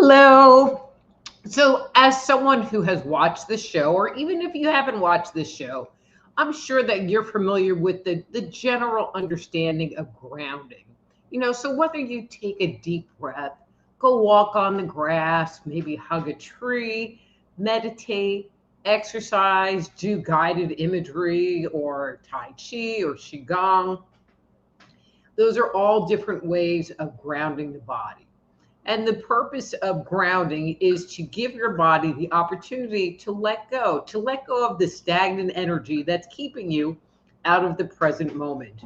Hello. So, as someone who has watched the show, or even if you haven't watched this show, I'm sure that you're familiar with the general understanding of grounding. So whether you take a deep breath, go walk on the grass, maybe hug a tree, meditate, exercise, do guided imagery or Tai Chi or Qigong, those are all different ways of grounding the body. And the purpose of grounding is to give your body the opportunity to let go of the stagnant energy that's keeping you out of the present moment.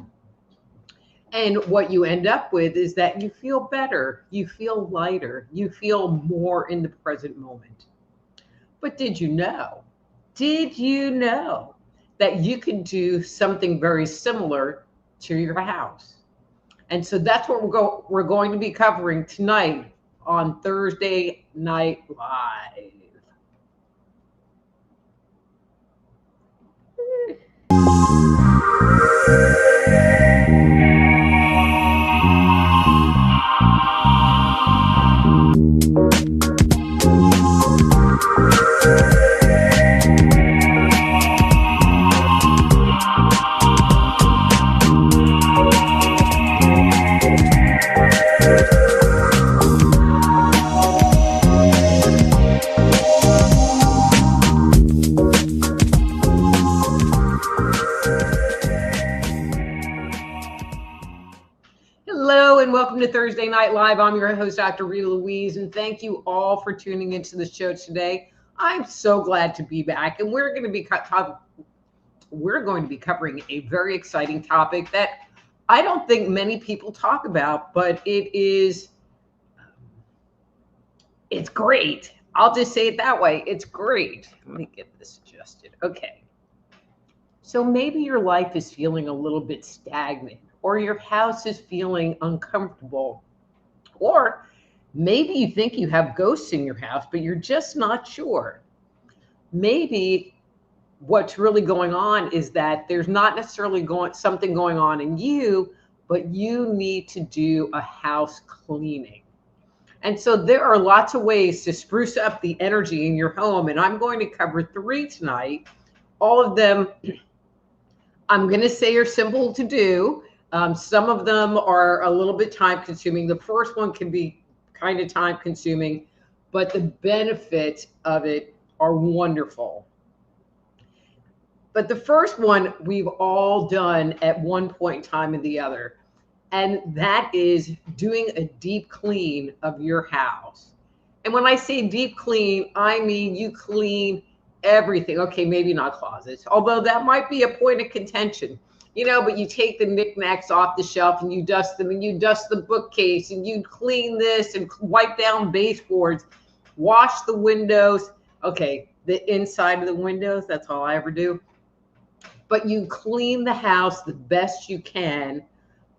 And what you end up with is that you feel better, you feel lighter, you feel more in the present moment. But did you know that you can do something very similar to your house? And so that's what we're going to be covering tonight on Thursday Night Live. Hello and welcome to Thursday Night Live. I'm your host, Dr. Rita Louise, and thank you all for tuning into the show today. I'm so glad to be back, and we're going to be covering a very exciting topic that I don't think many people talk about, but it's great. I'll just say it that way. It's great. Let me get this adjusted. Okay. So maybe your life is feeling a little bit stagnant, or your house is feeling uncomfortable, or maybe you think you have ghosts in your house, but you're just not sure. Maybe what's really going on is that there's not necessarily something going on in you, but you need to do a house cleaning. And so there are lots of ways to spruce up the energy in your home, and I'm going to cover 3 tonight. All of them, I'm going to say, are simple to do. Some of them are a little bit time consuming. The first one can be kind of time consuming, but the benefits of it are wonderful. But the first one we've all done at one point in time or the other, and that is doing a deep clean of your house. And when I say deep clean, I mean you clean everything. Okay, maybe not closets, although that might be a point of contention. But you take the knickknacks off the shelf and you dust them, and you dust the bookcase, and you clean this and wipe down baseboards, wash the windows. Okay, the inside of the windows, that's all I ever do. But you clean the house the best you can,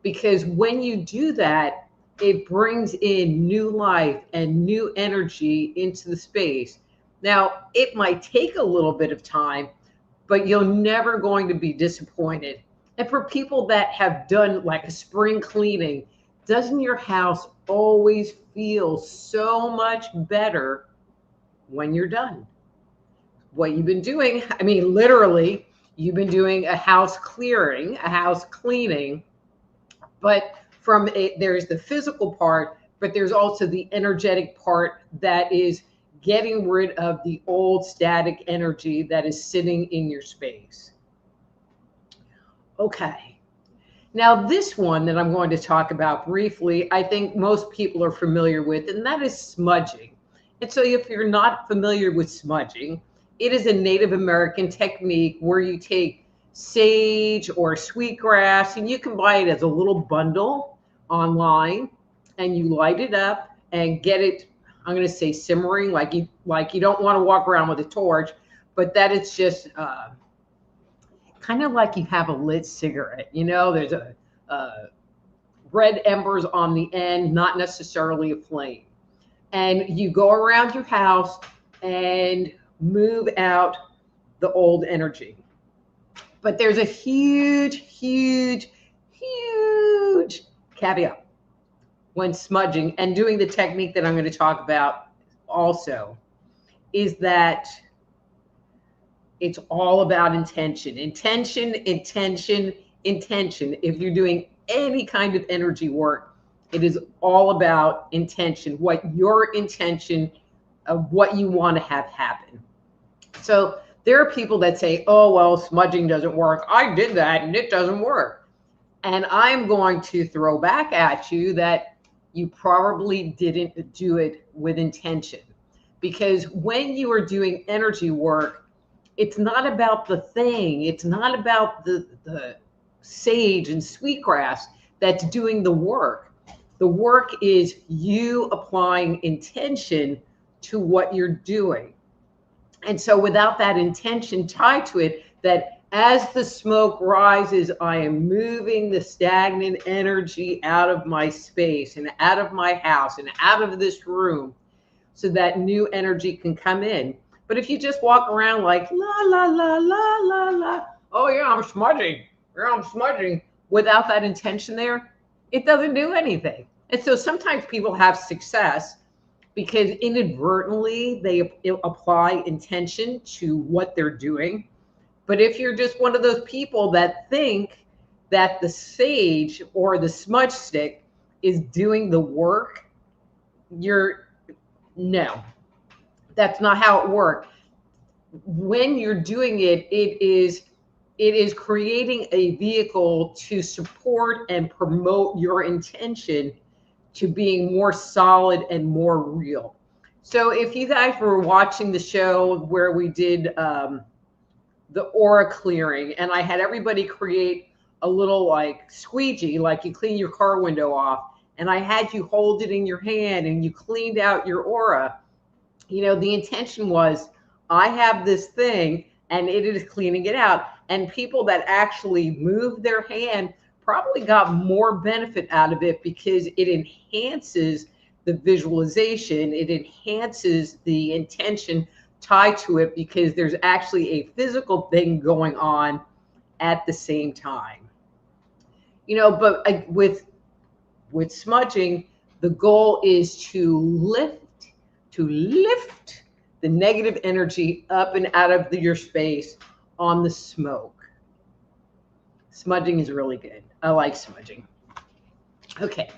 because when you do that, it brings in new life and new energy into the space. Now, it might take a little bit of time, but you're never going to be disappointed. And for people that have done like a spring cleaning, doesn't your house always feel so much better when you're done? What you've been doing, literally, you've been doing a house clearing, a house cleaning, but there's the physical part, but there's also the energetic part that is getting rid of the old static energy that is sitting in your space. Okay. Now, this one that I'm going to talk about briefly, I think most people are familiar with, and that is smudging. And so if you're not familiar with smudging, it is a Native American technique where you take sage or sweetgrass, and you can buy it as a little bundle online, and you light it up and get it, I'm going to say simmering, like you don't want to walk around with a torch, but that it's just kind of like you have a lit cigarette. There's a red embers on the end, not necessarily a flame. And you go around your house and move out the old energy. But there's a huge caveat when smudging and doing the technique that I'm going to talk about also is that it's all about intention. Intention, intention, intention. If you're doing any kind of energy work, it is all about intention, what your intention of what you want to have happen. So there are people that say, oh, well, smudging doesn't work. I did that and it doesn't work. And I'm going to throw back at you that you probably didn't do it with intention. Because when you are doing energy work, it's not about the thing. It's not about the sage and sweetgrass that's doing the work. The work is you applying intention to what you're doing. And so without that intention tied to it, that as the smoke rises, I am moving the stagnant energy out of my space and out of my house and out of this room so that new energy can come in. But if you just walk around like, la, la, la, la, la, la, oh yeah, I'm smudging, yeah, I'm smudging, without that intention there, it doesn't do anything. And so sometimes people have success because inadvertently they apply intention to what they're doing. But if you're just one of those people that think that the sage or the smudge stick is doing the work, no, that's not how it works. When you're doing it, it is creating a vehicle to support and promote your intention to being more solid and more real. So if you guys were watching the show where we did the aura clearing, and I had everybody create a little like squeegee, like you clean your car window off, and I had you hold it in your hand and you cleaned out your aura. You know, the intention was, I have this thing and it is cleaning it out. And people that actually moved their hand probably got more benefit out of it because it enhances the visualization. It enhances the intention tied to it because there's actually a physical thing going on at the same time. You know, but with smudging, the goal is to lift the negative energy up and out of your space on the smoke. Smudging is really good. I like smudging. Okay,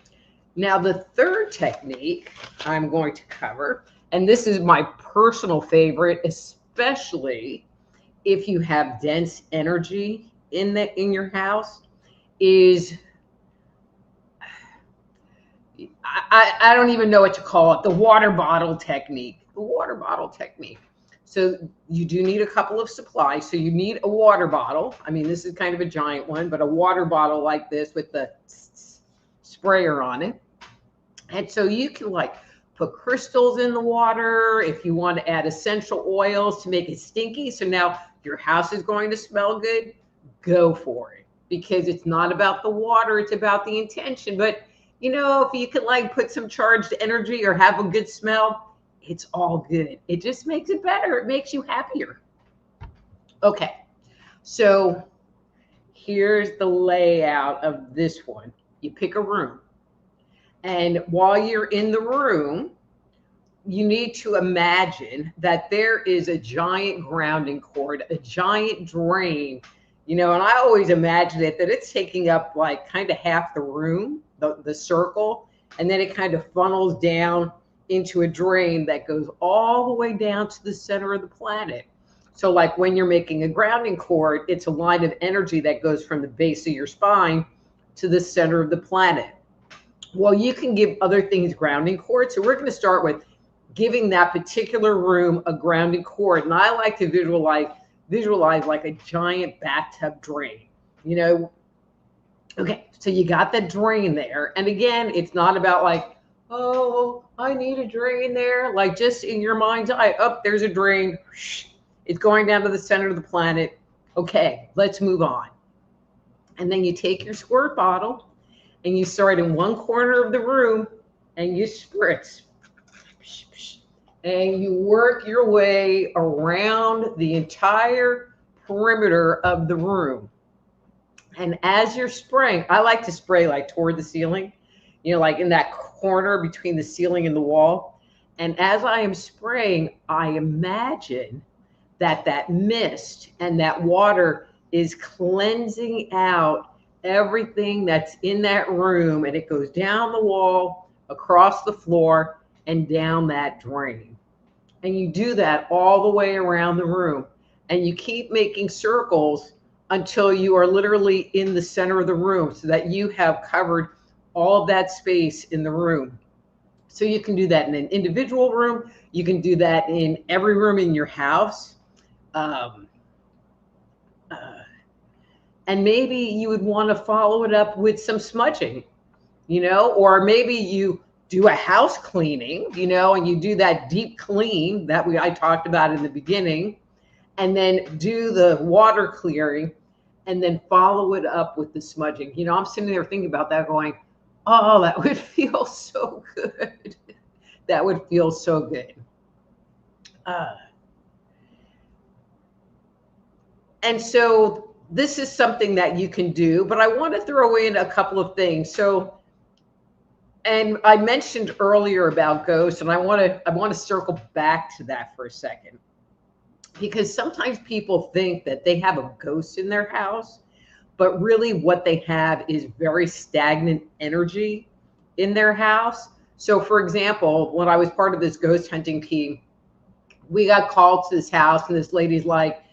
now the third technique I'm going to cover, and this is my personal favorite, especially if you have dense energy in your house, is I don't even know what to call it, the water bottle technique. The water bottle technique. So you do need a couple of supplies. So you need a water bottle. I mean, this is kind of a giant one, but a water bottle like this with the sprayer on it. And so you can like put crystals in the water if you want to add essential oils to make it stinky. So now your house is going to smell good. Go for it, because it's not about the water. It's about the intention. But you know, if you can like put some charged energy or have a good smell, it's all good. It just makes it better. It makes you happier. Okay, so here's the layout of this one. You pick a room, and while you're in the room, you need to imagine that there is a giant grounding cord, a giant drain, you know, and I always imagine it that it's taking up like kind of half the room, the circle, and then it kind of funnels down into a drain that goes all the way down to the center of the planet. So like when you're making a grounding cord, it's a line of energy that goes from the base of your spine to the center of the planet. Well, you can give other things grounding cords. So we're going to start with giving that particular room a grounding cord. And I like to visualize like a giant bathtub drain, you know. Okay, so you got that drain there. And again, it's not about like, oh, I need a drain there. Like just in your mind's eye, oh, there's a drain. It's going down to the center of the planet. Okay, let's move on. And then you take your squirt bottle and you start in one corner of the room and you spritz. And you work your way around the entire perimeter of the room. And as you're spraying, I like to spray like toward the ceiling, you know, like in that corner between the ceiling and the wall. And as I am spraying, I imagine that that mist and that water is cleansing out everything that's in that room, and it goes down the wall, across the floor, and down that drain. And you do that all the way around the room, and you keep making circles until you are literally in the center of the room, so that you have covered all of that space in the room. So you can do that in an individual room. You can do that in every room in your house. And maybe you would want to follow it up with some smudging, or maybe you do a house cleaning, and you do that deep clean that I talked about in the beginning, and then do the water clearing, and then follow it up with the smudging. I'm sitting there thinking about that going, oh, that would feel so good. That would feel so good. And so this is something that you can do, but I want to throw in a couple of things. So, and I mentioned earlier about ghosts, and I want to circle back to that for a second, because sometimes people think that they have a ghost in their house, but really what they have is very stagnant energy in their house. So for example, when I was part of this ghost hunting team, we got called to this house, and this lady's like,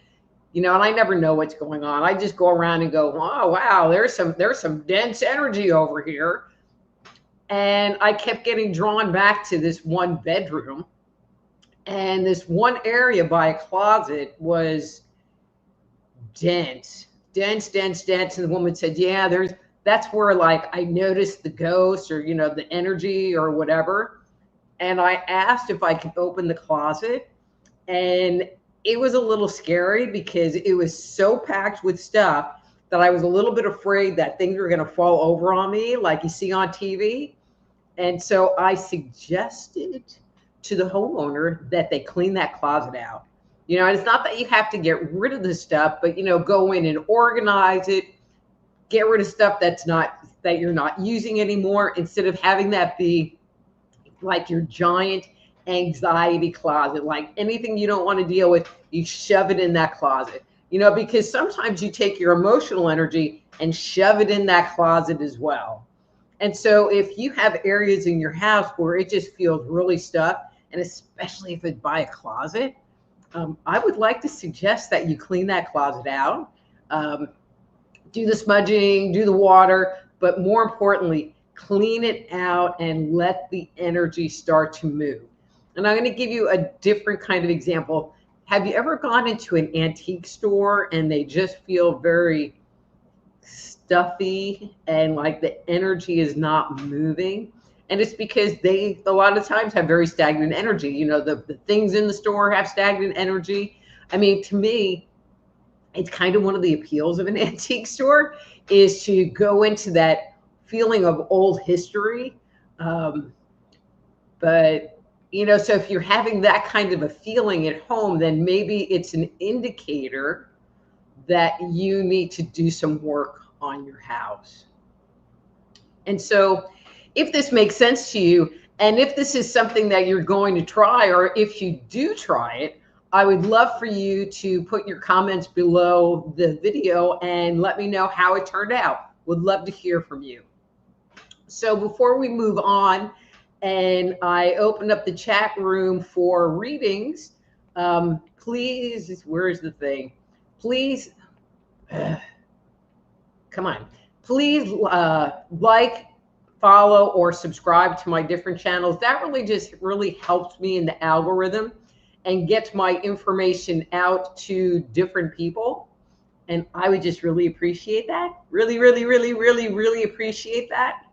and I never know what's going on. I just go around and go, oh, wow, there's some dense energy over here. And I kept getting drawn back to this one bedroom, and this one area by a closet was dense. And the woman said, yeah, that's where like I noticed the ghost, or, the energy or whatever. And I asked if I could open the closet, and it was a little scary because it was so packed with stuff that I was a little bit afraid that things were going to fall over on me, like you see on TV. And so I suggested to the homeowner that they clean that closet out. And it's not that you have to get rid of the stuff, but, go in and organize it, get rid of stuff that you're not using anymore, instead of having that be like your giant anxiety closet. Like anything you don't want to deal with, you shove it in that closet, because sometimes you take your emotional energy and shove it in that closet as well. And so if you have areas in your house where it just feels really stuck, and especially if it's by a closet, I would like to suggest that you clean that closet out, do the smudging, do the water, but more importantly, clean it out and let the energy start to move. And I'm going to give you a different kind of example. Have you ever gone into an antique store and they just feel very stuffy and like the energy is not moving? And it's because they, a lot of times, have very stagnant energy. The things in the store have stagnant energy. I mean, to me, it's kind of one of the appeals of an antique store, is to go into that feeling of old history. But so if you're having that kind of a feeling at home, then maybe it's an indicator that you need to do some work on your house. And so if this makes sense to you, and if this is something that you're going to try, or if you do try it, I would love for you to put your comments below the video and let me know how it turned out. Would love to hear from you. So before we move on, and I open up the chat room for readings, please, where's the thing? Please, come on. Please like, follow, or subscribe to my different channels. That really helps me in the algorithm and gets my information out to different people. And I would just really appreciate that. Really appreciate that.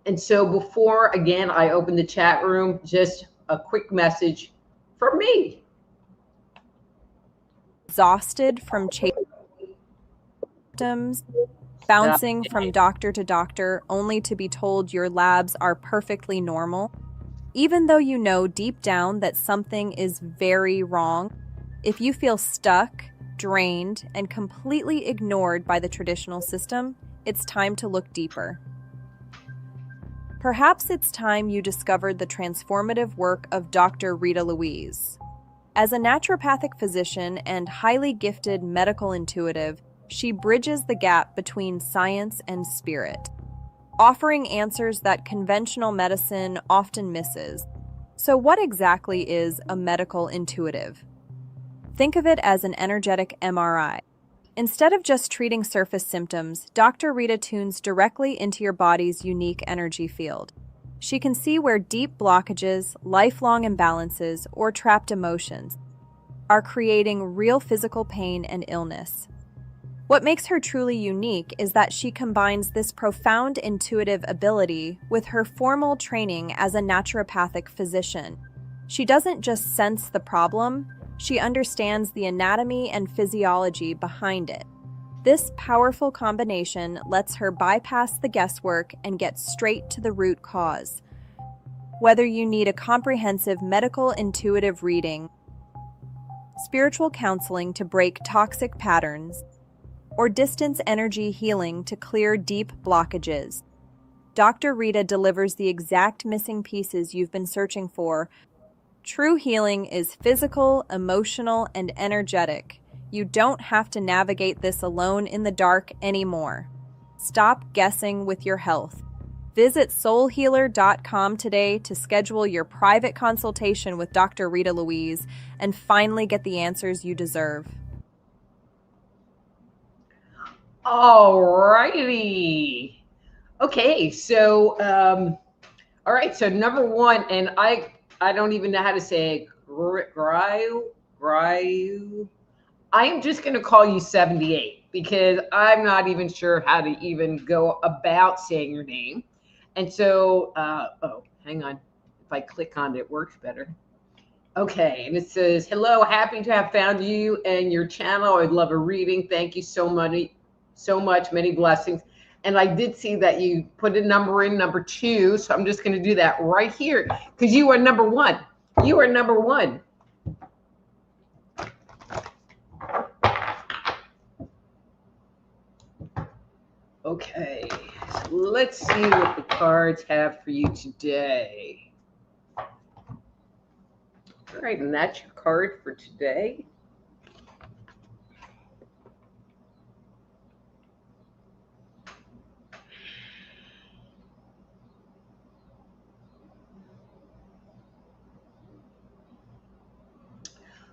And so before, again, I open the chat room, just a quick message from me. Exhausted from chasing symptoms, bouncing from doctor to doctor, only to be told your labs are perfectly normal. Even though you know deep down that something is very wrong, if you feel stuck, drained, and completely ignored by the traditional system, it's time to look deeper. Perhaps it's time you discovered the transformative work of Dr. Rita Louise. As a naturopathic physician and highly gifted medical intuitive, she bridges the gap between science and spirit, offering answers that conventional medicine often misses. So, what exactly is a medical intuitive? Think of it as an energetic MRI. Instead of just treating surface symptoms, Dr. Rita tunes directly into your body's unique energy field. She can see where deep blockages, lifelong imbalances, or trapped emotions are creating real physical pain and illness. What makes her truly unique is that she combines this profound intuitive ability with her formal training as a naturopathic physician. She doesn't just sense the problem, she understands the anatomy and physiology behind it. This powerful combination lets her bypass the guesswork and get straight to the root cause. Whether you need a comprehensive medical intuitive reading, spiritual counseling to break toxic patterns, or distance energy healing to clear deep blockages, Dr. Rita delivers the exact missing pieces you've been searching for. True healing is physical, emotional, and energetic. You don't have to navigate this alone in the dark anymore. Stop guessing with your health. Visit soulhealer.com today to schedule your private consultation with Dr. Rita Louise and finally get the answers you deserve. All righty. Okay, so all right, so number one, and I don't even know how to say it. Gryu. I am just going to call you 78 because I'm not even sure how to even go about saying your name. And so, oh, hang on. If I click on it, it works better. Okay, and it says, hello, happy to have found you and your channel. I'd love a reading. Thank you so much, many blessings. And I did see that you put a number in, number 2. So I'm just going to do that right here because you are number 1. You are number 1. Okay, so let's see what the cards have for you today. All right, and that's your card for today.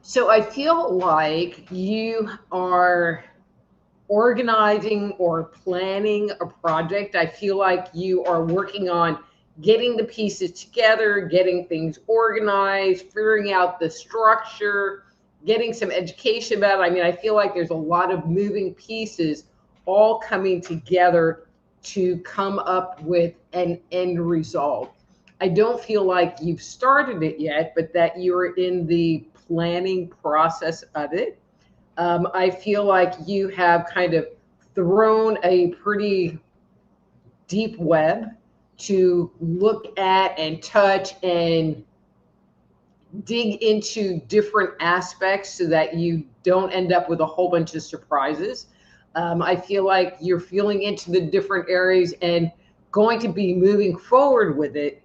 So I feel like you are organizing or planning a project. I feel like you are working on getting the pieces together, getting things organized, figuring out the structure, getting some education about it. I mean, I feel like there's a lot of moving pieces all coming together to come up with an end result. I don't feel like you've started it yet, but that you're in the planning process of it. I feel like you have kind of thrown a pretty deep web to look at and touch and dig into different aspects so that you don't end up with a whole bunch of surprises. I feel like you're feeling into the different areas and going to be moving forward with it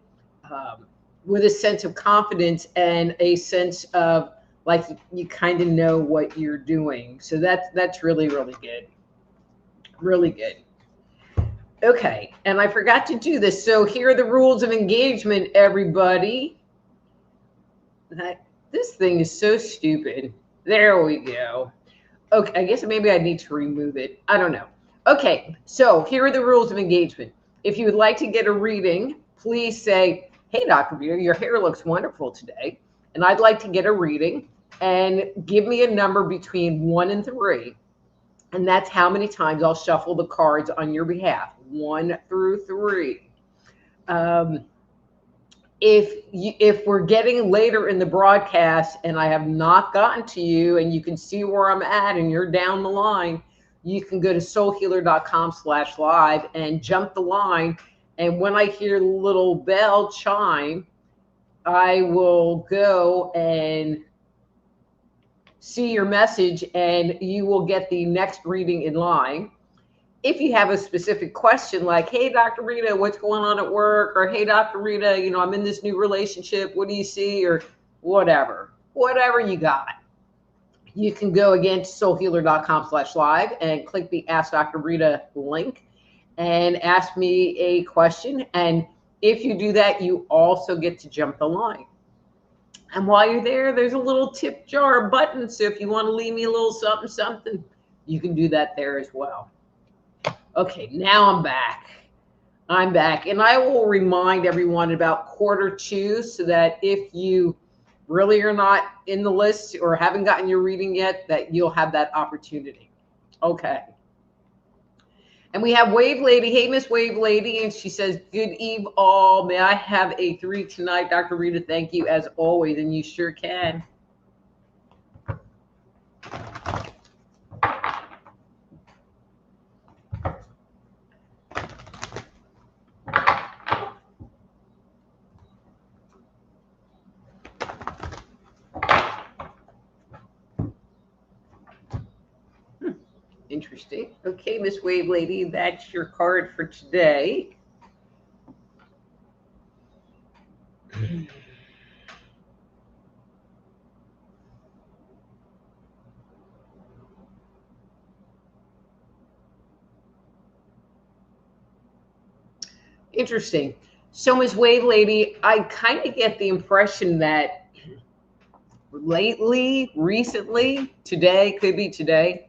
with a sense of confidence and a sense of like you kind of know what you're doing. So that's really, really good. Really good. Okay, and I forgot to do this. So here are the rules of engagement, everybody. This thing is so stupid. There we go. Okay, I guess maybe I need to remove it. I don't know. Okay, so here are the rules of engagement. If you would like to get a reading, please say, hey, Dr. Beer, your hair looks wonderful today, and I'd like to get a reading, and give me a number between 1 and 3. And that's how many times I'll shuffle the cards on your behalf, 1 through 3. If we're getting later in the broadcast and I have not gotten to you and you can see where I'm at and you're down the line, you can go to soulhealer.com/live and jump the line. And when I hear the little bell chime, I will go and see your message and you will get the next reading in line. if you have a specific question like, hey, Dr. Rita, what's going on at work? Or hey, Dr. Rita, you know, I'm in this new relationship. What do you see? Or whatever you got. You can go again to soulhealer.com/live and click the Ask Dr. Rita link and ask me a question. And if you do that, you also get to jump the line. And while you're there, there's a little tip jar button. So if you want to leave me a little something, something, you can do that there as well. Okay, now I'm back. And I will remind everyone about Q2 so that if you really are not in the list or haven't gotten your reading yet, that you'll have that opportunity. Okay. And we have Wave Lady. Hey, Miss Wave Lady. And she says, good eve all. May I have a 3 tonight, Dr. Rita? Thank you as always. And you sure can. Interesting. Okay, Miss Wave Lady, that's your card for today. Interesting. So, Miss Wave Lady, I kind of get the impression that recently, today, could be today,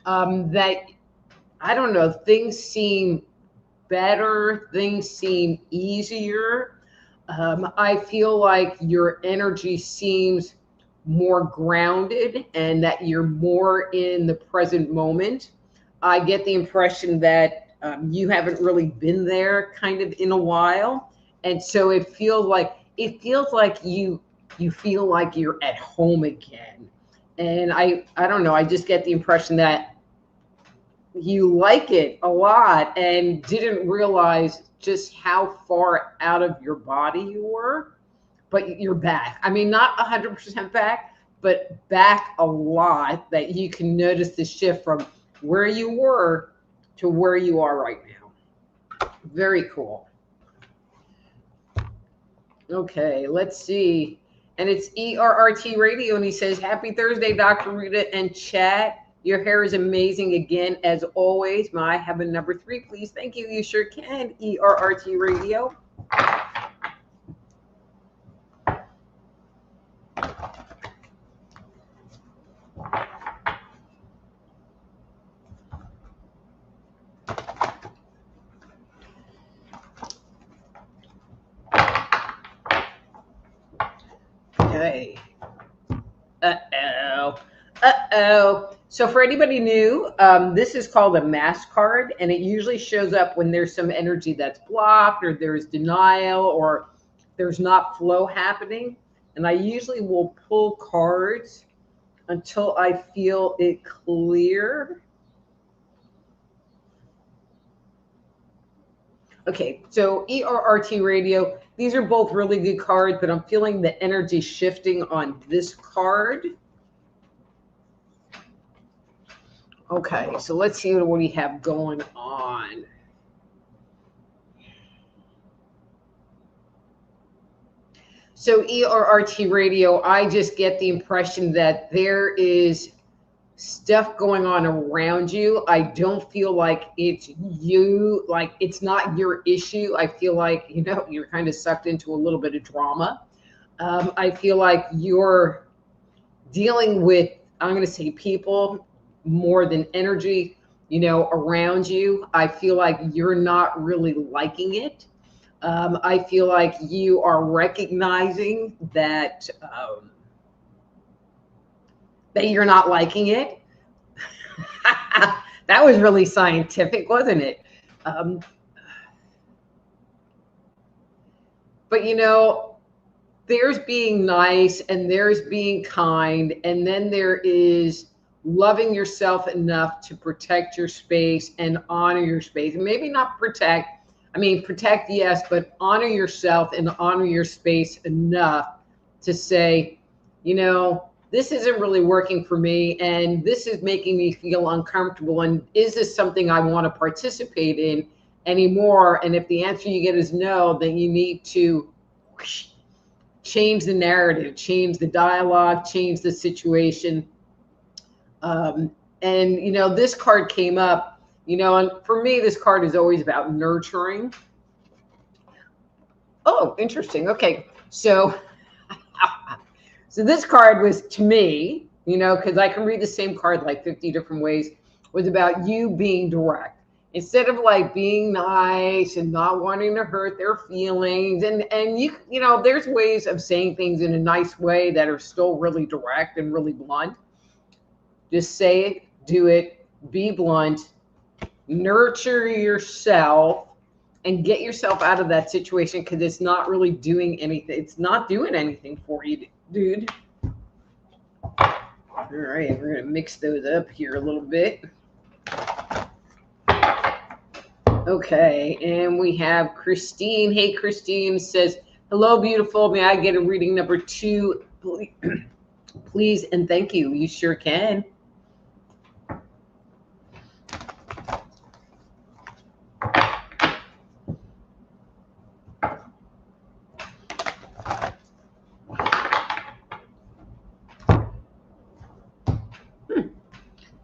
that, I don't know, things seem better, things seem easier. I feel like your energy seems more grounded and that you're more in the present moment. I get the impression that you haven't really been there kind of in a while. And so it feels like you feel like you're at home again. And I don't know, I just get the impression that you like it a lot and didn't realize just how far out of your body you were, but you're back. I mean, not 100% back, but back a lot, that you can notice the shift from where you were to where you are right now. Very cool. Okay, let's see. And it's ERRT Radio, and he says, happy Thursday, Dr. Rita and chat. Your hair is amazing again, as always. May I have a number 3, please? Thank you. You sure can, ERRT Radio. Okay. Uh-oh. So for anybody new, this is called a mask card, and it usually shows up when there's some energy that's blocked, or there's denial, or there's not flow happening. And I usually will pull cards until I feel it clear. Okay, so ERRT Radio, these are both really good cards, but I'm feeling the energy shifting on this card. Okay, so let's see what we have going on. So ERRT Radio, I just get the impression that there is stuff going on around you. I don't feel like it's you, like it's not your issue. I feel like, you know, you're kind of sucked into a little bit of drama. I feel like you're dealing with, I'm going to say, people more than energy, you know, around you. I feel like you're not really liking it. I feel like you are recognizing that that you're not liking it. That was really scientific, wasn't it? But you know, there's being nice and there's being kind, and then there is loving yourself enough to protect your space and honor your space. And maybe not protect, I mean, protect, yes, but honor yourself and honor your space enough to say, you know, this isn't really working for me, and this is making me feel uncomfortable, and is this something I want to participate in anymore? And if the answer you get is no, then you need to change the narrative, change the dialogue, change the situation. And you know, this card came up, you know, and for me this card is always about nurturing. Oh, interesting. Okay, so so this card was, to me, you know, because I can read the same card like 50 different ways, was about you being direct. Instead of like being nice and not wanting to hurt their feelings. And you know, there's ways of saying things in a nice way that are still really direct and really blunt. Just say it, do it, be blunt, nurture yourself, and get yourself out of that situation, because it's not really doing anything. It's not doing anything for you, dude. All right, we're gonna mix those up here a little bit. Okay, and we have Christine. Hey, Christine says, hello, beautiful. May I get a reading number 2, please? And thank you. You sure can.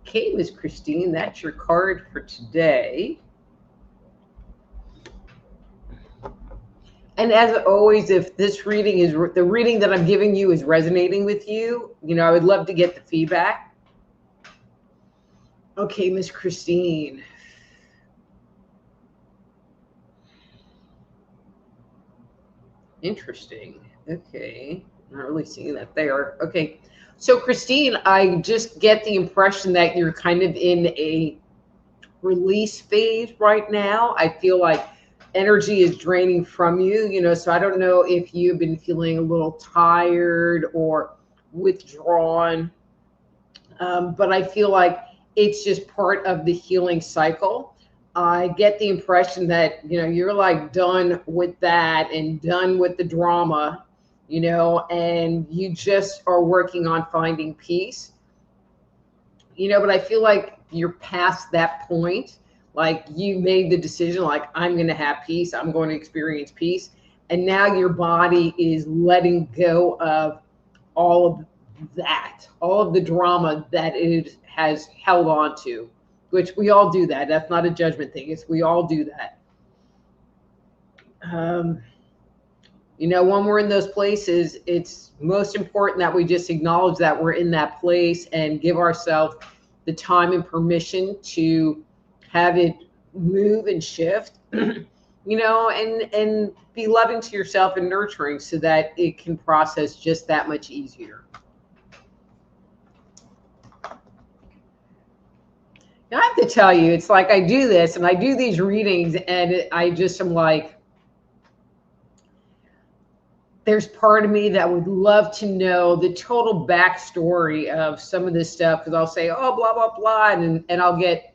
Okay, Miss Christine, that's your card for today. And as always, if this reading is the reading that I'm giving you is resonating with you, you know, I would love to get the feedback. Okay, Miss Christine. Interesting. Okay, not really seeing that there. Okay, so Christine, I just get the impression that you're kind of in a release phase right now. I feel like energy is draining from you, you know, so I don't know if you've been feeling a little tired or withdrawn, but I feel like it's just part of the healing cycle. I get the impression that, you know, you're like done with that and done with the drama, you know, and you just are working on finding peace, you know, but I feel like you're past that point. Like you made the decision, like, I'm going to have peace. I'm going to experience peace. And now your body is letting go of all of that, all of the drama that it has held on to, which we all do that. That's not a judgment thing. It's we all do that. You know, when we're in those places, it's most important that we just acknowledge that we're in that place and give ourselves the time and permission to have it move and shift, you know, and be loving to yourself and nurturing so that it can process just that much easier. Now, I have to tell you, it's like I do this and I do these readings and I just am like, there's part of me that would love to know the total backstory of some of this stuff, because I'll say, oh, blah, blah, blah, and I'll get,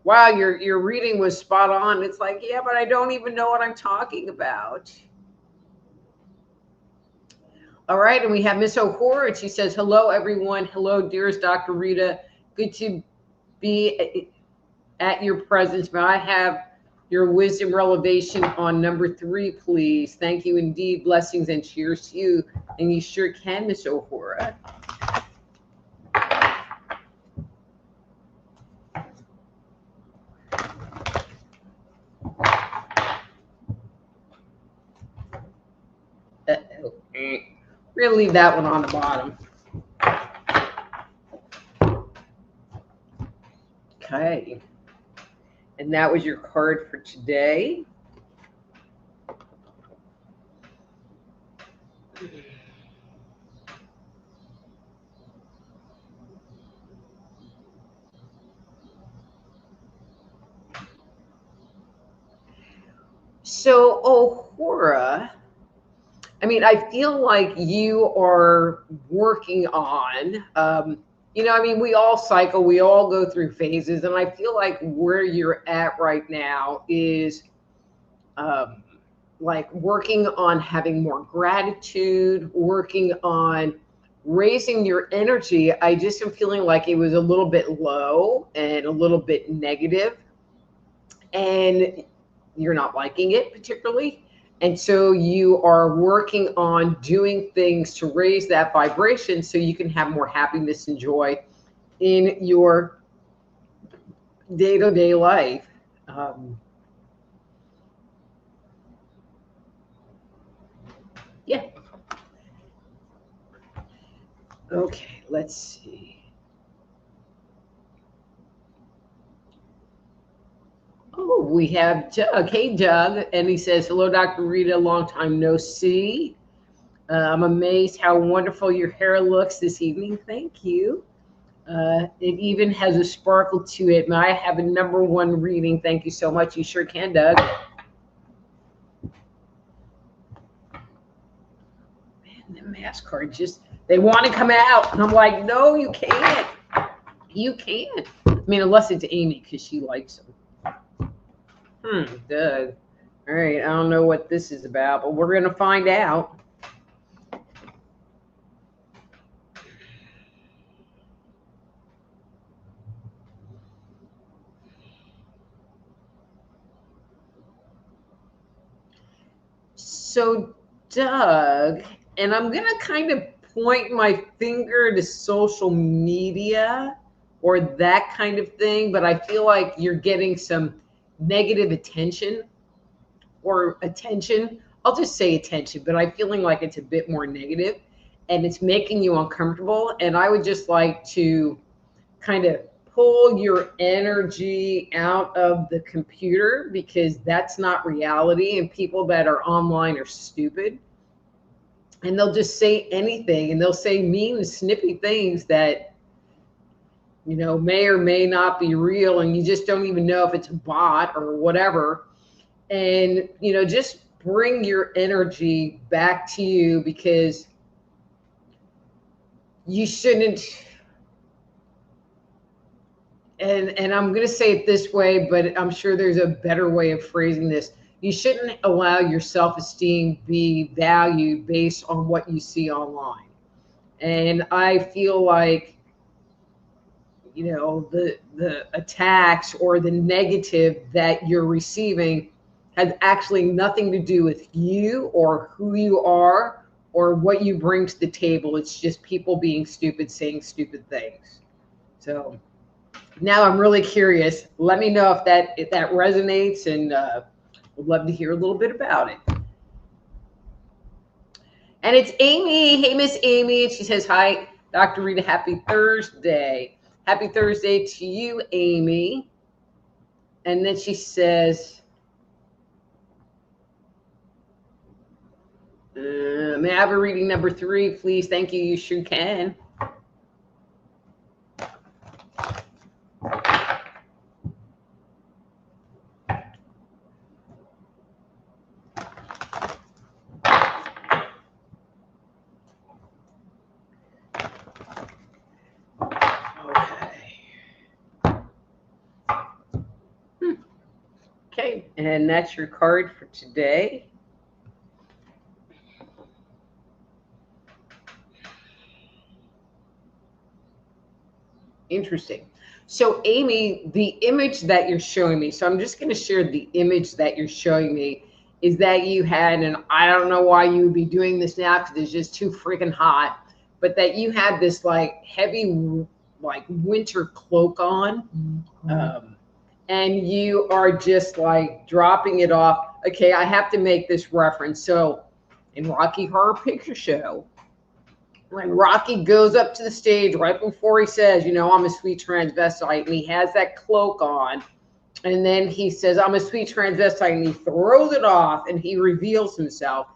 wow, your reading was spot on. It's like, yeah, but I don't even know what I'm talking about. All right, and we have Miss O'Hora, and she says, hello, everyone. Hello, dearest Dr. Rita. Good to be at your presence. May I have your wisdom revelation on number 3, please? Thank you indeed. Blessings and cheers to you. And you sure can, Miss O'Hora. We're going to leave that one on the bottom. Okay. And that was your card for today. So, O'Hora, I mean, I feel like you are working on, you know, I mean, we all cycle, we all go through phases, and I feel like where you're at right now is like working on having more gratitude, working on raising your energy, I just am feeling like it was a little bit low and a little bit negative, and you're not liking it particularly. And so you are working on doing things to raise that vibration so you can have more happiness and joy in your day-to-day life. Yeah. Okay, let's see. Oh, we have Doug. Hey, Doug. And he says, hello, Dr. Rita. Long time no see. I'm amazed how wonderful your hair looks this evening. Thank you. It even has a sparkle to it. May I have a #1 reading? Thank you so much. You sure can, Doug. Man, the mask cards just, they want to come out. And I'm like, no, you can't. You can't. I mean, unless it's Amy, because she likes them. Doug. All right, I don't know what this is about, but we're going to find out. So, Doug, and I'm going to kind of point my finger to social media or that kind of thing, but I feel like you're getting some negative attention or attention. I'll just say attention, but I'm feeling like it's a bit more negative and it's making you uncomfortable. And I would just like to kind of pull your energy out of the computer, because that's not reality, and people that are online are stupid, and they'll just say anything, and they'll say mean and snippy things that, you know, may or may not be real, and you just don't even know if it's a bot or whatever. And, you know, just bring your energy back to you, because you shouldn't, and I'm going to say it this way, but I'm sure there's a better way of phrasing this. You shouldn't allow your self-esteem be valued based on what you see online. And I feel like, you know, the attacks or the negative that you're receiving has actually nothing to do with you or who you are or what you bring to the table. It's just people being stupid, saying stupid things. So now I'm really curious. Let me know if that resonates, and would love to hear a little bit about it. And it's Amy. Hey, Miss Amy. And she says, hi, Dr. Rita. Happy Thursday. Happy Thursday to you, Amy. And then she says, may I have a reading #3, please? Thank you. You sure can. Okay, and that's your card for today. Interesting. So, Amy, the image that you're showing me, so I'm just going to share the image that you're showing me, is that you had, and I don't know why you would be doing this now because it's just too freaking hot, but that you had this like heavy, like winter cloak on. And you are just like dropping it off. Okay, I have to make this reference. So in Rocky Horror Picture Show, when Rocky goes up to the stage right before he says, you know, I'm a sweet transvestite, and he has that cloak on, and then he says, I'm a sweet transvestite, and he throws it off and he reveals himself.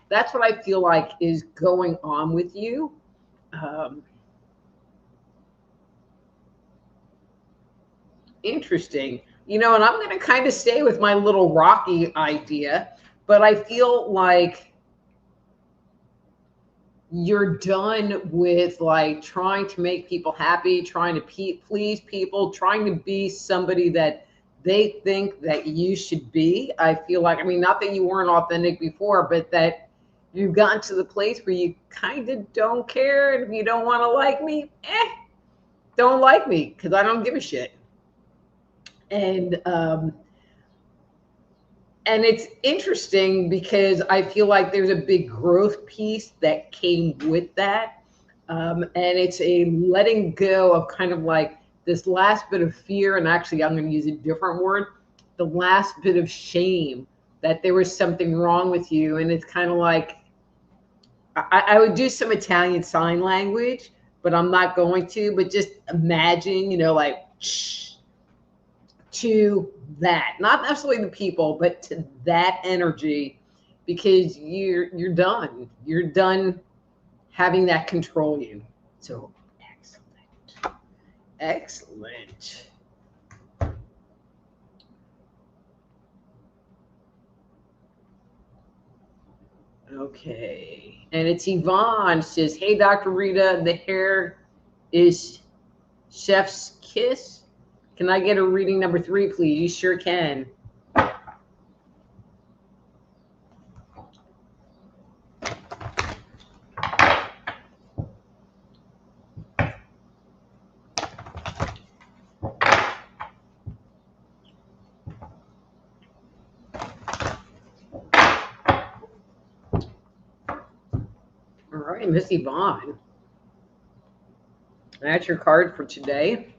That's what I feel like is going on with you. Interesting. You know, and I'm going to kind of stay with my little Rocky idea, but I feel like you're done with like trying to make people happy, trying to please people, trying to be somebody that they think that you should be. I feel like, I mean, not that you weren't authentic before, but that you've gotten to the place where you kind of don't care. And if you don't want to like me, don't like me, because I don't give a shit. And it's interesting because I feel like there's a big growth piece that came with that. And it's a letting go of kind of like this last bit of fear. And actually, I'm going to use a different word, the last bit of shame that there was something wrong with you. And it's kind of like, I would do some Italian sign language, but I'm not going to, but just imagine, you know, like, to that, not necessarily the people, but to that energy, because you're done having that control you. So excellent. Okay, and it's Yvonne says, hey Dr. Rita, the hair is chef's kiss. Can I get a reading number 3, please? You sure can. All right, Miss Yvonne. That's your card for today.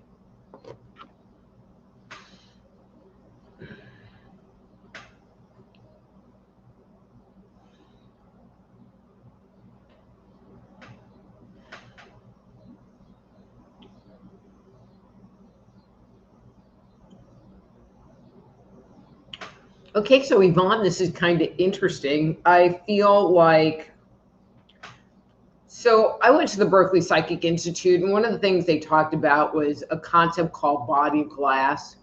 Okay, so Yvonne, this is kind of interesting. I feel like, so I went to the Berkeley Psychic Institute, and one of the things they talked about was a concept called body of glass.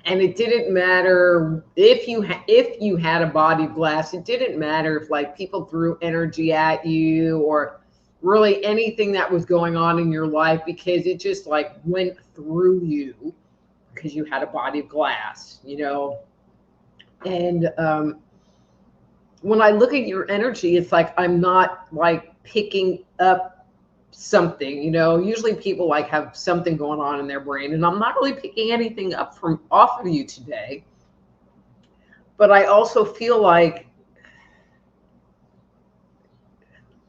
And it didn't matter if you had a body of glass. It didn't matter if like people threw energy at you or really anything that was going on in your life, because it just like went through you because you had a body of glass, you know. And when I look at your energy, it's like I'm not like picking up something, you know. Usually people like have something going on in their brain, and I'm not really picking anything up from off of you today. But I also feel like,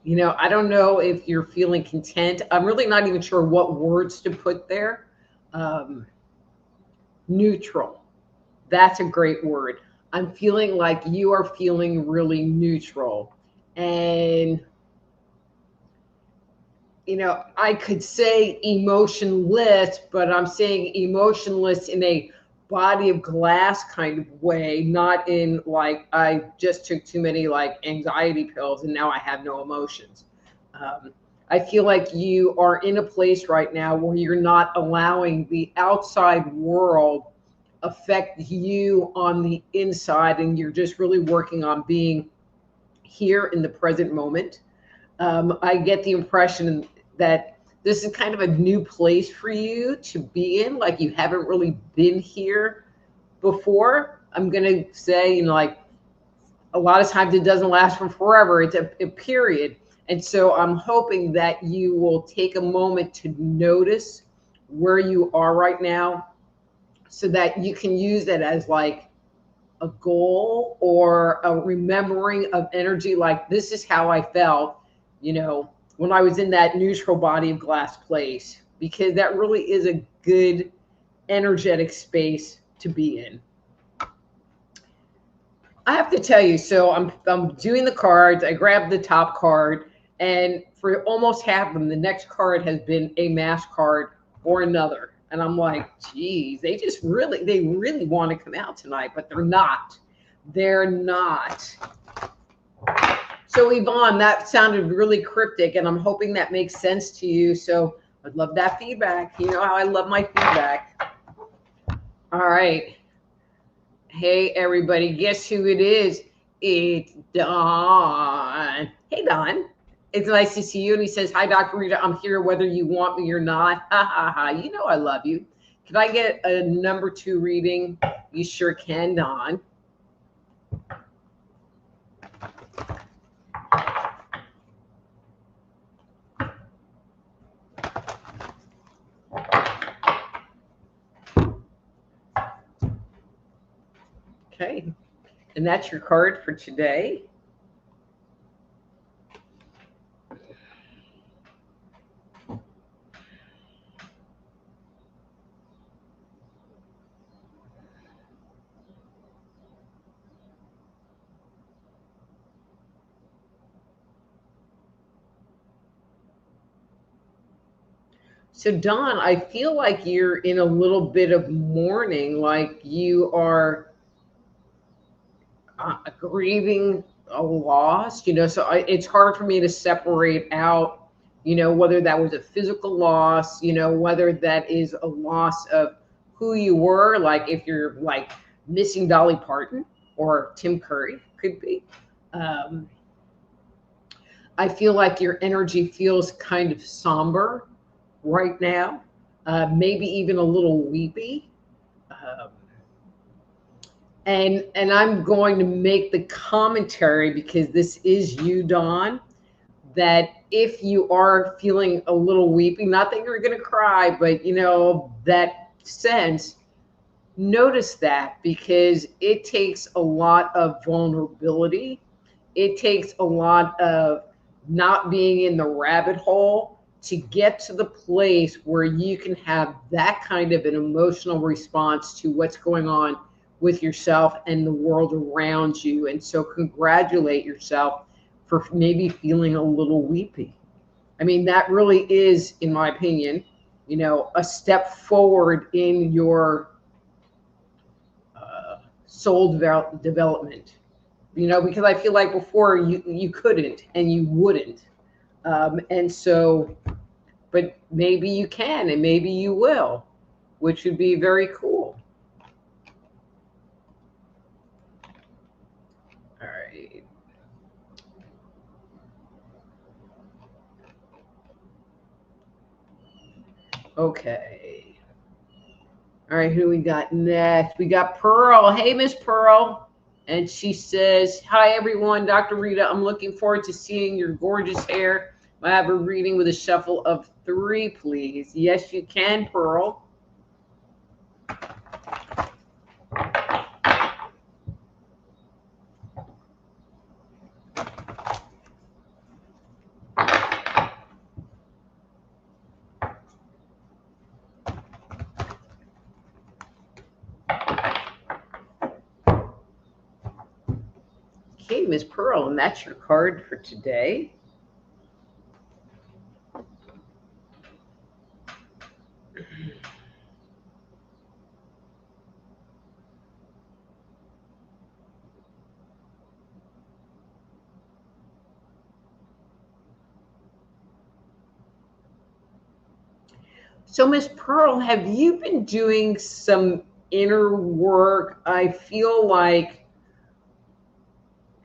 you know, I don't know if you're feeling content. I'm really not even sure what words to put there. Neutral. That's a great word. I'm feeling like you are feeling really neutral. And, you know, I could say emotionless, but I'm saying emotionless in a body of glass kind of way, not in like I just took too many like anxiety pills and now I have no emotions. I feel like you are in a place right now where you're not allowing the outside world affect you on the inside, and you're just really working on being here in the present moment. I get the impression that this is kind of a new place for you to be in, like you haven't really been here before. I'm going to say, you know, like a lot of times it doesn't last for forever. It's a period. And so I'm hoping that you will take a moment to notice where you are right now, so that you can use that as like a goal or a remembering of energy. Like, this is how I felt, you know, when I was in that neutral body of glass place, because that really is a good energetic space to be in. I have to tell you, so I'm doing the cards. I grabbed the top card, and for almost half of them, the next card has been a mass card or another. And I'm like, geez, they really want to come out tonight, but they're not. They're not. So Yvonne, that sounded really cryptic, and I'm hoping that makes sense to you. So I'd love that feedback. You know how I love my feedback. All right. Hey, everybody, guess who it is? It's Don. Hey, Don. It's nice to see you. And he says, hi, Dr. Rita. I'm here whether you want me or not. Ha, ha, ha. You know I love you. Can I get a number 2 reading? You sure can, Don. Okay. And that's your card for today. So Don, I feel like you're in a little bit of mourning, like you are grieving a loss, so it's hard for me to separate out, whether that was a physical loss, whether that is a loss of who you were, like if you're like missing Dolly Parton or Tim Curry, could be. I feel like your energy feels kind of somber right now, maybe even a little weepy. Um, and I'm going to make the commentary, because this is you, Dawn, that if you are feeling a little weepy, not that you're going to cry, but that sense, notice that, because it takes a lot of vulnerability. It takes a lot of not being in the rabbit hole to get to the place where you can have that kind of an emotional response to what's going on with yourself and the world around you. And so congratulate yourself for maybe feeling a little weepy. I mean, that really is, in my opinion, a step forward in your soul development. Because I feel like before you couldn't and you wouldn't. And so, but maybe you can and maybe you will, which would be very cool. All right. Okay. All right, who we got next? We got Pearl. Hey, Miss Pearl. And she says, hi, everyone. Dr. Rita, I'm looking forward to seeing your gorgeous hair. I have a reading with a shuffle of 3, please. Yes, you can, Pearl. Okay, Miss Pearl, and that's your card for today. So, Miss Pearl, have you been doing some inner work? I feel like,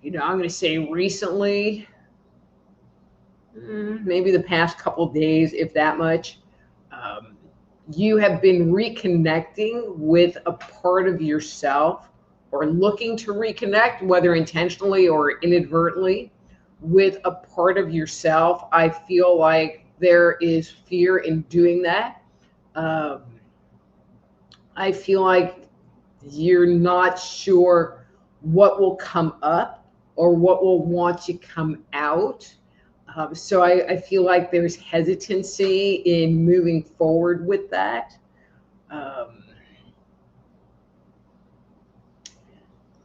I'm going to say recently, maybe the past couple of days, if that much, you have been reconnecting with a part of yourself, or looking to reconnect, whether intentionally or inadvertently, with a part of yourself. I feel like there is fear in doing that. I feel like you're not sure what will come up or what will want to come out. So I feel like there's hesitancy in moving forward with that. I'm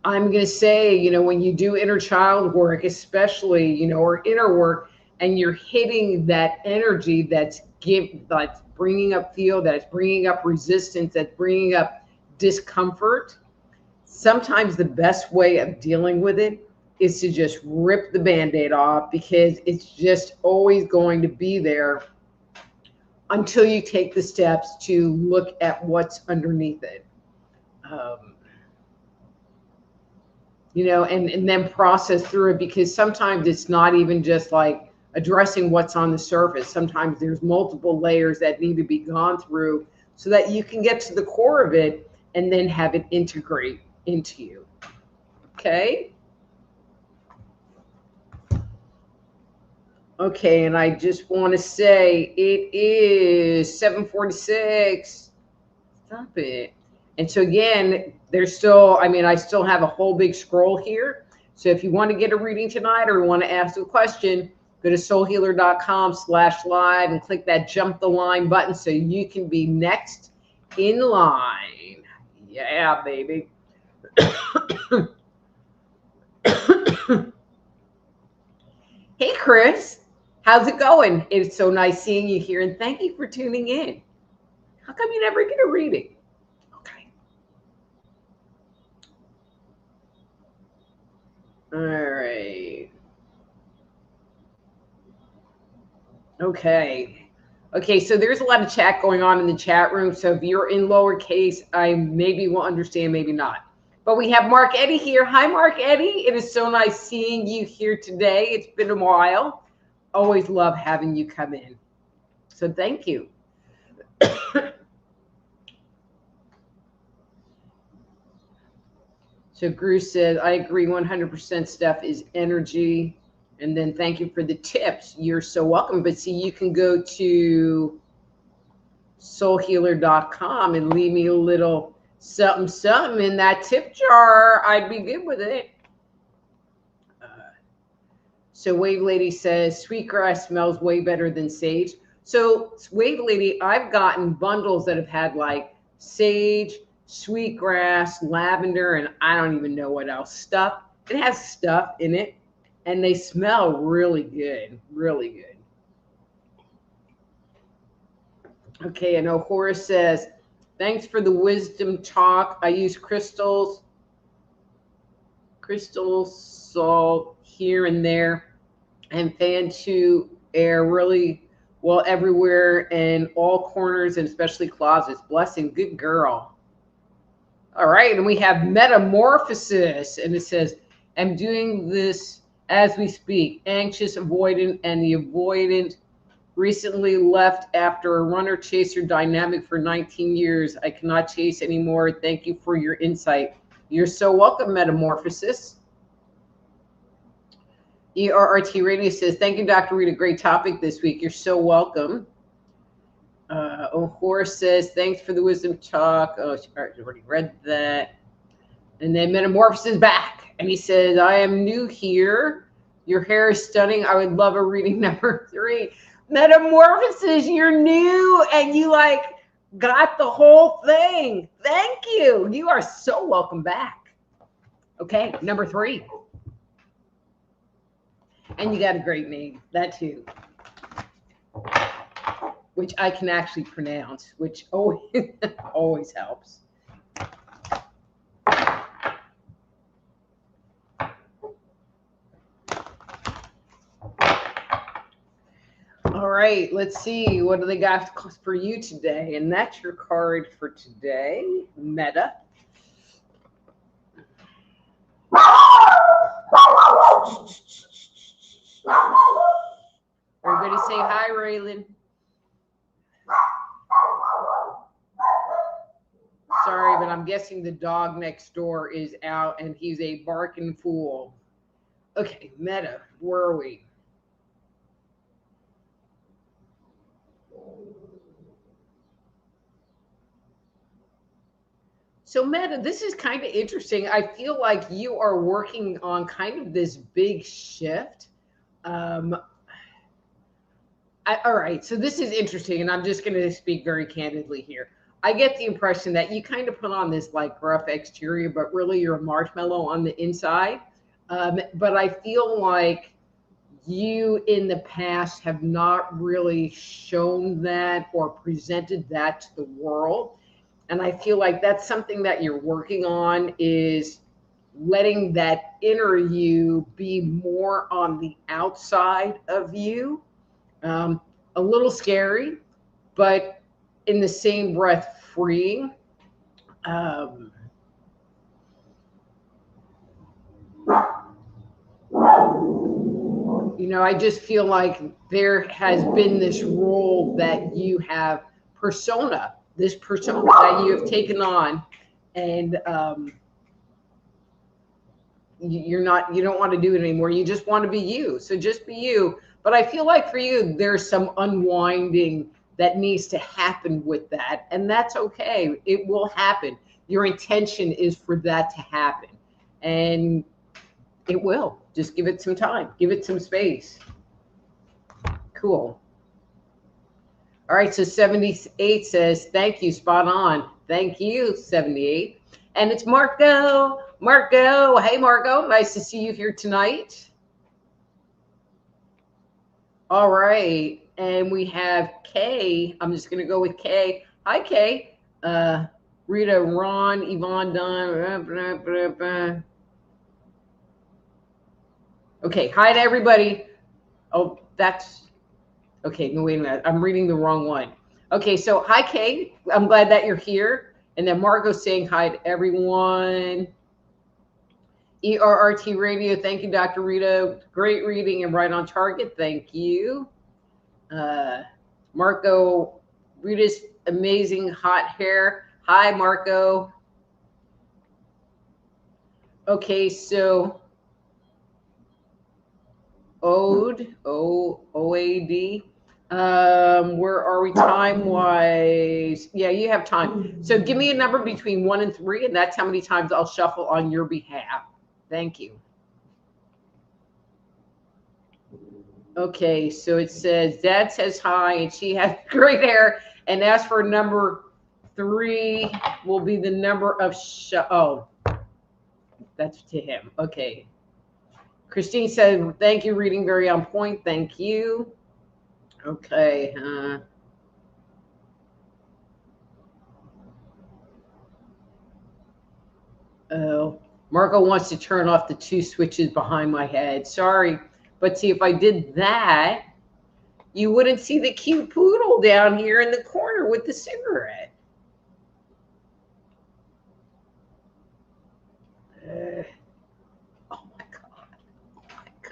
going to say, when you do inner child work, especially, or inner work, and you're hitting that energy that's bringing up fear, that's bringing up resistance, that's bringing up discomfort, sometimes the best way of dealing with it is to just rip the Band-Aid off, because it's just always going to be there until you take the steps to look at what's underneath it. And then process through it, because sometimes it's not even just like addressing what's on the surface. Sometimes there's multiple layers that need to be gone through so that you can get to the core of it and then have it integrate into you. Okay? Okay, and I just want to say it is 7:46. Stop it. And so again, there's still, I still have a whole big scroll here. So if you want to get a reading tonight or want to ask a question, go to soulhealer.com/live and click that jump the line button so you can be next in line. Yeah, baby. Hey, Chris, how's it going? It's so nice seeing you here, and thank you for tuning in. How come you never get a reading? Okay. All right. Okay, so there's a lot of chat going on in the chat room. So if you're in lowercase, I maybe will understand, maybe not. But we have Mark Eddie here. Hi, Mark Eddie. It is so nice seeing you here today. It's been a while. Always love having you come in. So thank you. So Bruce said, I agree 100%. Stuff is energy. And then thank you for the tips. You're so welcome. But see, you can go to soulhealer.com and leave me a little something in that tip jar. I'd be good with it. So Wave Lady says, sweetgrass smells way better than sage. So Wave Lady, I've gotten bundles that have had like sage, sweetgrass, lavender, and I don't even know what else stuff. It has stuff in it. And they smell really good, really good. Okay, I know Horace says, thanks for the wisdom talk. I use crystal salt here and there, and fan to air really well everywhere in all corners and especially closets. Blessing, good girl. All right, and we have metamorphosis, and it says, I'm doing this as we speak, anxious, avoidant, and the avoidant recently left after a runner chaser dynamic for 19 years. I cannot chase anymore. Thank you for your insight. You're so welcome, Metamorphosis. ERRT Radio says, thank you, Dr. Rita. Great topic this week. You're so welcome. Horace says, thanks for the wisdom talk. Oh, I already read that. And then Metamorphosis back. And he says, I am new here. Your hair is stunning. I would love a reading number 3. Metamorphosis, you're new and you like got the whole thing. Thank you. You are so welcome back. Okay, number 3. And you got a great name, that too. Which I can actually pronounce, which always helps. All right, let's see. What do they got for you today? And that's your card for today, Meta. Everybody say hi, Raylan. Sorry, but I'm guessing the dog next door is out and he's a barking fool. Okay, Meta, where are we? So Meta, this is kind of interesting. I feel like you are working on kind of this big shift. All right, so this is interesting, and I'm just going to speak very candidly here. I get the impression that you kind of put on this like rough exterior, but really you're a marshmallow on the inside. But I feel like you in the past have not really shown that or presented that to the world. And I feel like that's something that you're working on, is letting that inner you be more on the outside of you. A little scary, but in the same breath, freeing. You know, I just feel like there has been this role that you have this persona that you have taken on, and you don't want to do it anymore. You just want to be you. So just be you. But I feel like for you, there's some unwinding that needs to happen with that. And that's okay. It will happen. Your intention is for that to happen. And it will. Just give it some time. Give it some space. Cool. All right, so 78 says, thank you, spot on. Thank you, 78. And it's Marco. Marco, hey, Marco, nice to see you here tonight. All right, and we have Kay. I'm just going to go with Kay. Hi, Kay. Rita, Ron, Yvonne, Don. Okay, hi to everybody. Oh, that's... Okay, no, wait a minute. I'm reading the wrong one. Okay, so hi, Kay. I'm glad that you're here. And then Margot's saying hi to everyone. ERRT Radio, thank you, Dr. Rita. Great reading and right on target. Thank you. Marco, Rita's amazing hot hair. Hi, Marco. Okay, so OAD. Where are we time-wise? Yeah, you have time. So give me a number between 1 and 3, and that's how many times I'll shuffle on your behalf. Thank you. Okay, so it says, Dad says hi, and she has great hair, and as for number 3 will be the number of oh, that's to him. Okay. Christine said, thank you, reading very on point. Thank you. Okay. Oh, Marco wants to turn off the 2 switches behind my head. Sorry. But see, if I did that, you wouldn't see the cute poodle down here in the corner with the cigarette. Oh my God. Oh my God.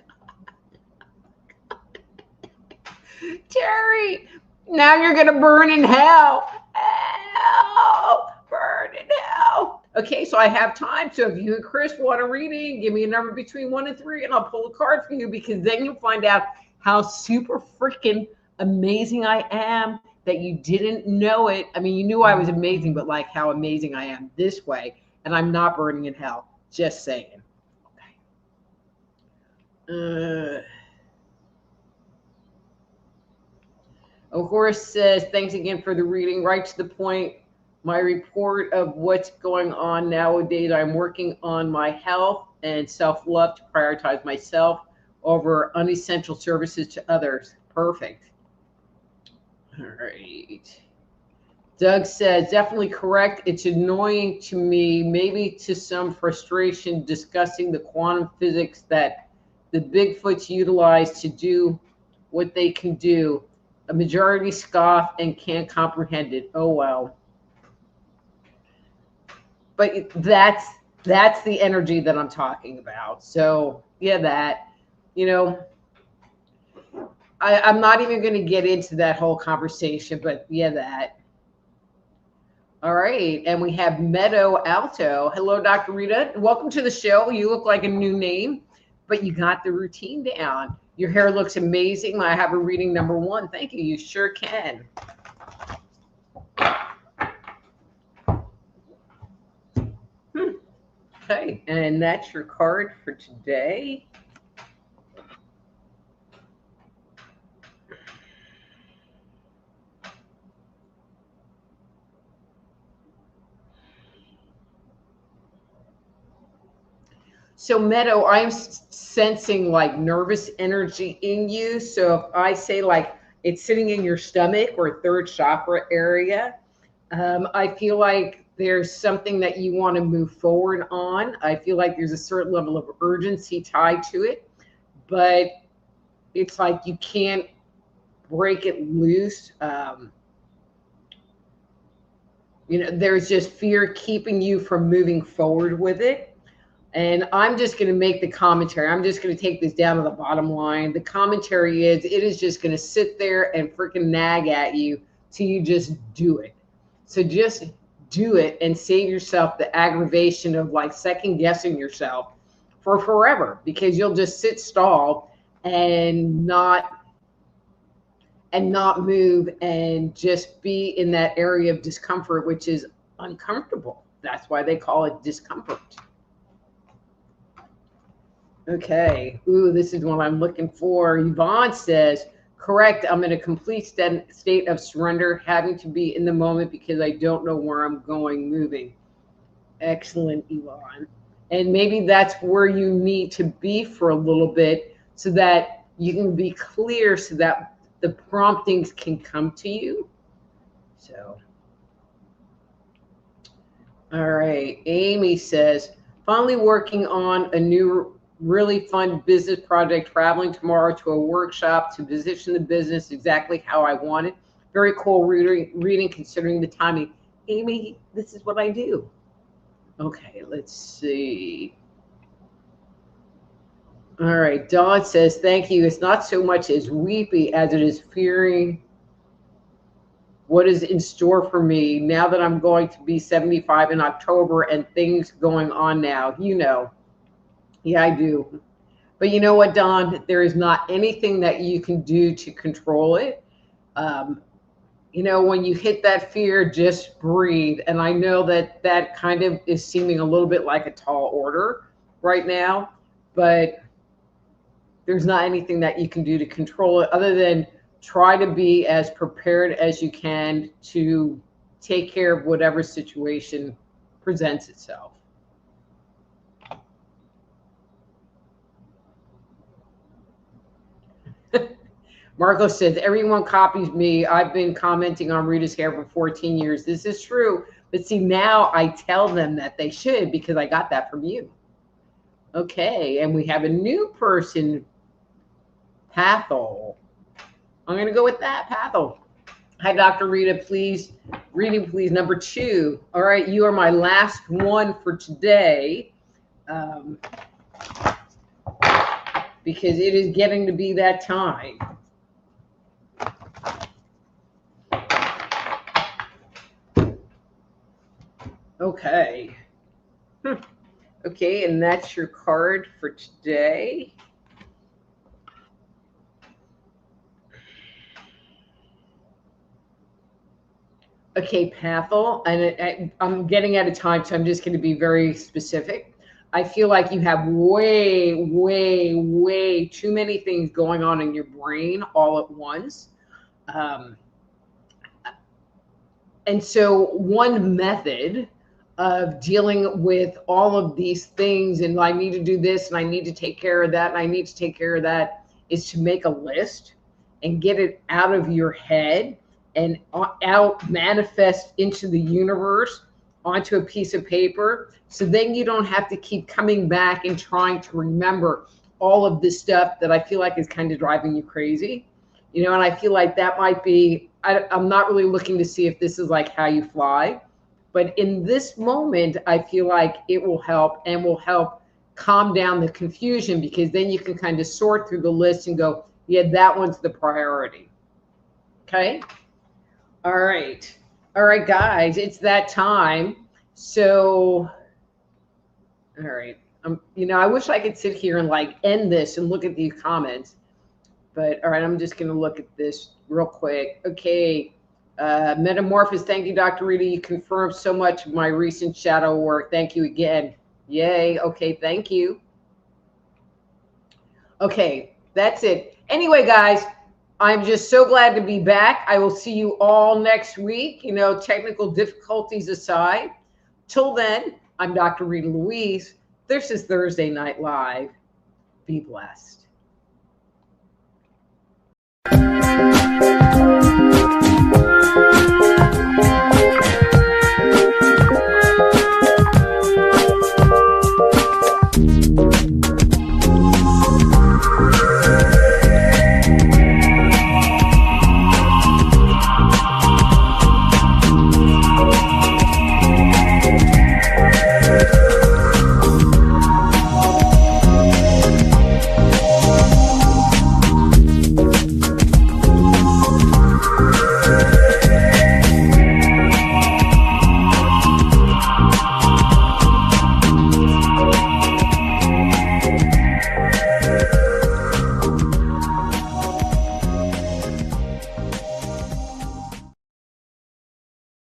Terry, now you're going to burn in hell. Hell, burn in hell. Okay, so I have time. So if you and Chris want a reading, give me a number between 1 and 3, and I'll pull a card for you, because then you'll find out how super freaking amazing I am that you didn't know it. I mean, you knew I was amazing, but like how amazing I am this way, and I'm not burning in hell. Just saying. Okay. Horace says, thanks again for the reading. Right to the point. My report of what's going on nowadays. I'm working on my health and self-love to prioritize myself over unessential services to others. Perfect. All right. Doug says, definitely correct. It's annoying to me, maybe to some frustration, discussing the quantum physics that the Bigfoots utilize to do what they can do. A majority scoff and can't comprehend it. Oh, well. But that's the energy that I'm talking about. So yeah, that, you know, I'm not even going to get into that whole conversation, but yeah, that. All right. And we have Meadow Alto. Hello, Dr. Rita. Welcome to the show. You look like a new name, but you got the routine down. Your hair looks amazing. I have a reading number 1. Thank you. You sure can. Okay, and that's your card for today. So Meadow, I'm sensing like nervous energy in you. So if I say like it's sitting in your stomach or 3rd chakra area, I feel like there's something that you want to move forward on. I feel like there's a certain level of urgency tied to it, but it's like you can't break it loose. You know, there's just fear keeping you from moving forward with it. And I'm just going to make the commentary. I'm just going to take this down to the bottom line. The commentary is, it is just going to sit there and freaking nag at you till you just do it. So just do it and save yourself the aggravation of like second guessing yourself for forever, because you'll just sit stalled and not move and just be in that area of discomfort, which is uncomfortable. That's why they call it discomfort. Okay. Ooh, this is what I'm looking for. Yvonne says, correct. I'm in a complete state of surrender, having to be in the moment because I don't know where I'm going, moving. Excellent, Yvonne. And maybe that's where you need to be for a little bit so that you can be clear, so that the promptings can come to you. So, all right. Amy says, finally working on a new really fun business project, traveling tomorrow to a workshop to position the business exactly how I want it. Very cool reading considering the timing. Amy, this is what I do. Okay, let's see. All right, Dawn says, thank you. It's not so much as weepy as it is fearing what is in store for me now that I'm going to be 75 in October and things going on now. You know, yeah, I do. But you know what, Dawn? There is not anything that you can do to control it. You know, when you hit that fear, just breathe. And I know that that kind of is seeming a little bit like a tall order right now, but there's not anything that you can do to control it other than try to be as prepared as you can to take care of whatever situation presents itself. Marco says, everyone copies me. I've been commenting on Rita's hair for 14 years. This is true. But see, now I tell them that they should because I got that from you. Okay, and we have a new person, Pathol. I'm going to go with that, Pathol. Hi, Dr. Rita, please. Reading, please, number 2. All right, you are my last one for today because it is getting to be that time. Okay. Okay, and that's your card for today. Okay, Pathol, and I'm getting out of time, so I'm just going to be very specific. I feel like you have way too many things going on in your brain all at once. And so one method of dealing with all of these things, and I need to do this, and I need to take care of that, and I need to take care of that, is to make a list and get it out of your head and out, manifest into the universe onto a piece of paper. So then you don't have to keep coming back and trying to remember all of this stuff that I feel like is kind of driving you crazy. You know, and I feel like that might be, I'm not really looking to see if this is like how you fly, but in this moment, I feel like it will help and will help calm down the confusion, because then you can kind of sort through the list and go, yeah, that one's the priority. Okay. All right. All right, guys, it's that time. So, all right. You know, I wish I could sit here and like end this and look at these comments. But all right, I'm just going to look at this real quick. Okay. Metamorphosis. Thank you, Dr. Rita. You confirmed so much of my recent shadow work. Thank you again. Yay. Okay. Thank you. Okay. That's it. Anyway, guys, I'm just so glad to be back. I will see you all next week, you know, technical difficulties aside. Till then, I'm Dr. Rita Louise. This is Thursday Night Live. Be blessed.